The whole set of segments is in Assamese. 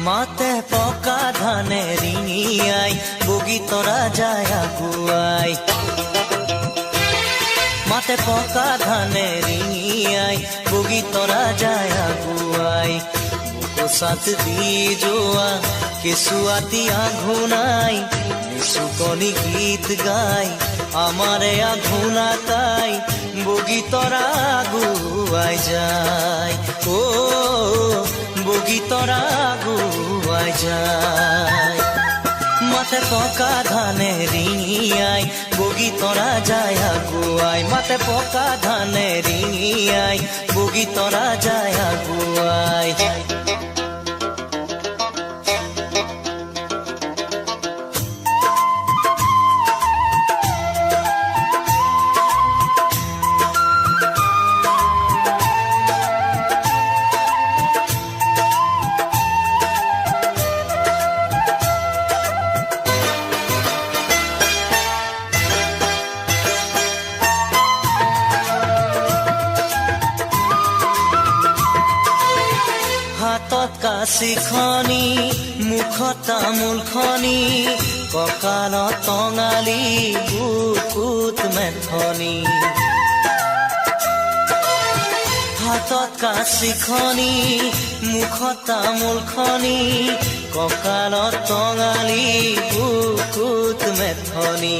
মাতে পকা ধানে ৰিঙিয়াই বগী তৰা যায় আগুৱাই মাতে পকা ধানে ৰিঙিয়াই বগী তৰা যায় আগুৱাই বুকুচাত দি যোৱা কেঁচুৱাতি আঘোণাই নিচুকনি গীত গাই আমাৰে আঘোণা তাই বগী তৰা আগুৱাই যায় ও বগী তৰা আগুৱাই যায় মাতে পকা ধানে ৰিঙিয়াই বগী তৰা যায় আগুৱাই মাতে পকা ধানে ৰিঙিয়াই বগী তৰা যায় আগুৱাই হাতত কাঁচিখনি মুখত তামোলখনি কঁকালত টঙালি বুকুত মেথনি হাতত কাঁচিখনি মুখত তামোলখনি কঁকালত টঙালি বুকুত মেথনি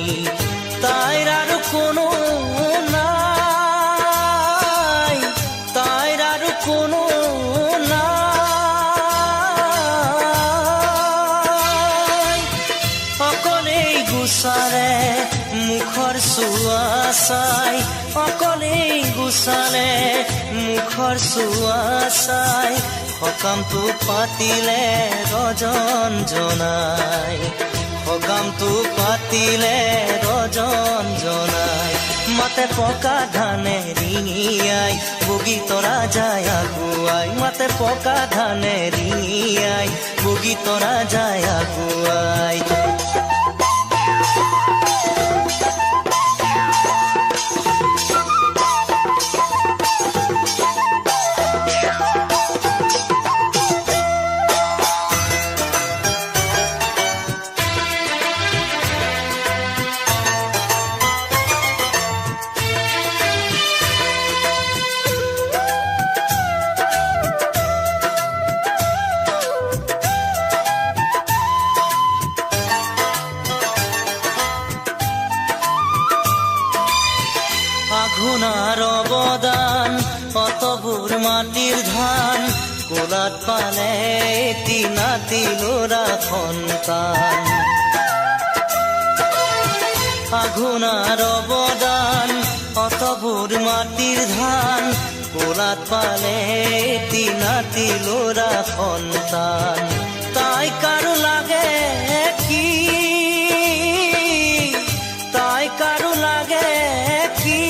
তাইৰ আৰু কোনো নাই তাইৰ আৰু কোনো গুচালে মুখৰ চুৱা চাই অকলেই গুচালে মুখৰ চুৱা চাই সকামটো পাতিলে ৰজন জনাই সকামটো পাতিলে ৰজন জনাই মাতে পকা ধানে ৰিঙিয়াই বগী তৰা যায় আগুৱাই মাতে পকা ধানে ৰিঙিয়াই বগী তৰা যায় আগুৱাই আঘোণাৰ অৱদান অতবোৰ মাটিৰ ধান কোলাত পালে এটি নাতি ল'ৰা সন্তান আঘোণাৰ অৱদান অতবোৰ মাটিৰ ধান কোলাত পালে এটি নাতি ল'ৰা সন্তান তাই কাৰো লাগে কি তাই কাৰো লাগে কি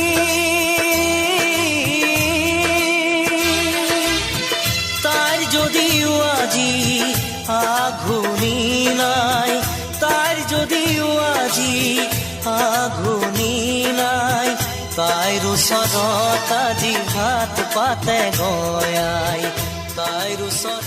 তাইৰ যদিও আজি আঘোণি নাই তাইৰ যদিও আজি আঘোণি নাই তাইৰ ওচৰত আজি হাত পাতে গয়াই তাইৰ ওচৰত